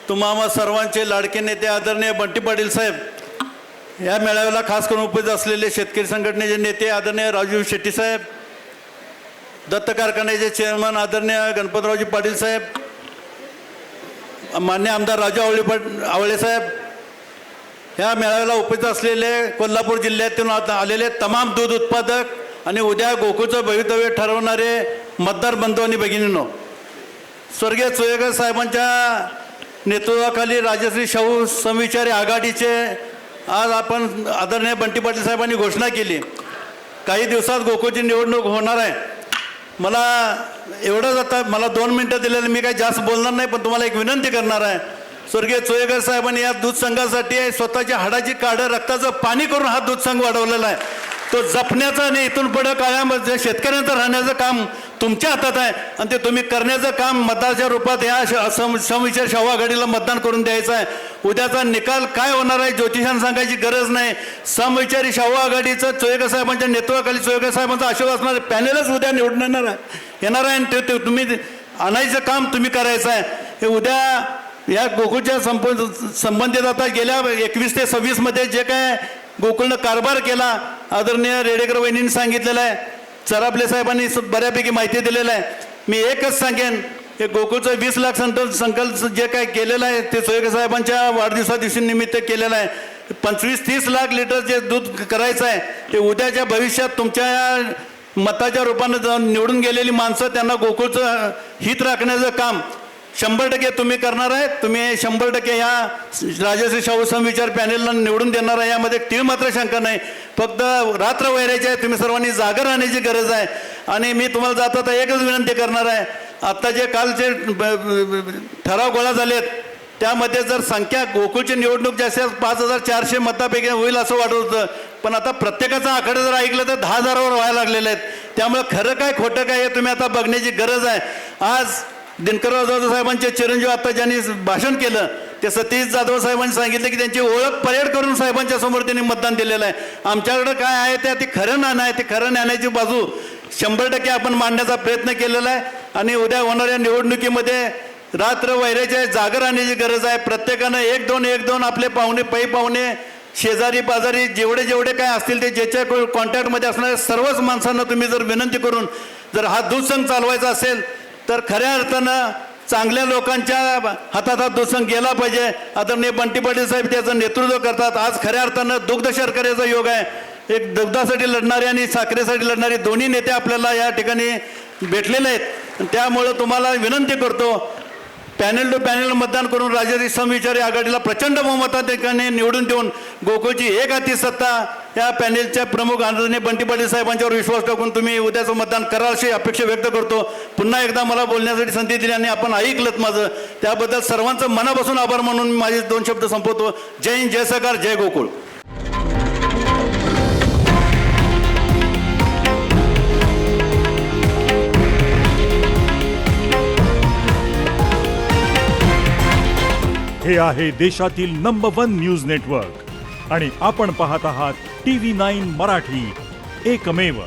तुम्हा सर्वांचे लाडके नेते आदरणीय बंटी पाटील साहेब, या मेळाव्याला खास करून उपस्थित असलेले शेतकरी संघटनेचे नेते आदरणीय राजू शेट्टी साहेब, दत्त कारखान्याचे चेअरमन आदरणीय गणपतरावजी पाटील साहेब, मान्य आमदार राजू आवळे साहेब, ह्या मेळाव्याला उपस्थित असलेले कोल्हापूर जिल्ह्यातून आलेले तमाम दूध उत्पादक आणि उद्या गोकुळचं भवितव्य ठरवणारे मतदार बंधू आणि भगिनींनो, स्वर्गीय चोयकर साहेबांच्या नेतृत्वाखाली राजश्री शाहू समविचारी आघाडीचे आज आपण आदरणीय बंटी पाटील साहेबांनी घोषणा केली. काही दिवसात गोकुळची निवडणूक होणार आहे. मला एवढंच, आता मला 2 मिनटं दिलेलं, मी काही जास्त बोलणार नाही, पण तुम्हाला एक विनंती करणार आहे. स्वर्गीय चोयकर साहेबांनी या दूध संघासाठी स्वतःच्या हाडाची काढं रक्ताचं पाणी करून हा दूध संघ वाढवलेला आहे. तो जपण्याचं आणि इथून पुढे काळामध्ये शेतकऱ्यांचं राहण्याचं काम तुमच्या हातात आहे आणि ते तुम्ही करण्याचं काम मतदाराच्या रूपात या समविचार शाहू आघाडीला मतदान करून द्यायचं आहे. उद्याचा निकाल काय होणार आहे ज्योतिषांना सांगायची गरज नाही. समविचारी शाहू आघाडीचं चोयकर साहेबांच्या नेतृत्वाखाली चोयकर साहेबांचा आशीर्वाद असणार पॅनेलच उद्या निवडून येणार आहे आणि ते तुम्ही आणायचं काम तुम्ही करायचं आहे. हे उद्या या गोकुळच्या संबंधित आता गेल्या 21 ते 26 मध्ये जे काय गोकुळनं कारभार केला, आदरणीय रेडेकर वहिनींनी सांगितलेलं आहे, चरापले साहेबांनी बऱ्यापैकी माहिती दिलेलं आहे. मी एकच सांगेन, हे गोकुळचं 20 लाख संकल्प जे काय केलेलं आहे ते चोयकर साहेबांच्या वाढदिवसादिवशी निमित्त केलेलं आहे. 25-30 लाख लिटर जे दूध करायचं आहे ते उद्याच्या भविष्यात तुमच्या मताच्या रूपानं निवडून गेलेली माणसं त्यांना गोकुळचं हित राखण्याचं काम 100% तुम्ही करणार आहे. तुम्ही 100% ह्या राजश्री शाहू समविचार पॅनेलला निवडून देणार आहे, यामध्ये तीळ मात्र शंका नाही. फक्त रात्र वैरायची आहे, तुम्ही सर्वांनी जागर राहण्याची गरज आहे. आणि मी तुम्हाला जाता एकच विनंती करणार आहे, आत्ता जे कालचे ठराव गोळा झालेत त्यामध्ये जर संख्या गोकुळची निवडणूक जास्त 5400 मतापैकी होईल असं वाटत होतं, पण आता प्रत्येकाचा आकडा जर ऐकलं तर 10,000वर व्हायला लागलेले आहेत. त्यामुळे खरं काय खोटं काय हे तुम्ही आता बघण्याची गरज आहे. आज दिनकरराव जाधव साहेबांचे चिरंजीव आता ज्यांनी भाषण केलं ते सतीश जाधव साहेबांनी सांगितलं की त्यांची ओळख परेड करून साहेबांच्या समोर त्यांनी मतदान दिलेलं आहे. आमच्याकडं काय आहे ते खरं नाणं आहे, ते खरं ज्ञानाची बाजू 100% आपण मांडण्याचा प्रयत्न केलेला आहे. आणि उद्या होणाऱ्या निवडणुकीमध्ये रात्र वैराच्या जागर आणण्याची गरज आहे. प्रत्येकानं 1-2 आपले पाहुणे पाहुणे शेजारी बाजारी जेवढे काय असतील ते ज्याच्या कॉन्टॅक्टमध्ये असणाऱ्या सर्वच माणसांना तुम्ही जर विनंती करून जर हा दूध संघ चालवायचा असेल तर खऱ्या अर्थानं चांगल्या लोकांच्या हातात हा दूध संघ गेला पाहिजे. आदरणीय बंटी पाटील साहेब त्याचं नेतृत्व करतात. आज खऱ्या अर्थानं दुग्ध शर्करेचा योग आहे. एक दुग्धासाठी लढणारे आणि साखरेसाठी लढणारे दोन्ही नेते आपल्याला या ठिकाणी भेटलेले आहेत. त्यामुळं तुम्हाला विनंती करतो, पॅनेल टू पॅनेल मतदान करून राजश्री समविचारी आघाडीला प्रचंड बहुमताने निवडून देऊन गोकुळची एक हाती सत्ता या पॅनेलच्या प्रमुख आदरणीय बंटी पाटील साहेबांच्यावर विश्वास टाकून तुम्ही उद्याचं मतदान कराल अशी अपेक्षा व्यक्त करतो. पुन्हा एकदा मला बोलण्यासाठी संधी दिली आणि आपण ऐकलत माझं, त्याबद्दल सर्वांचं मनापासून आभार म्हणून माझे 2 शब्द संपवतो. जय हिंद, जय सरकार, जय गोकुळ. हे आहे देशातील नंबर 1 न्यूज नेटवर्क आणि आपण पाहत आहात TV9 मराठी, एकमेव.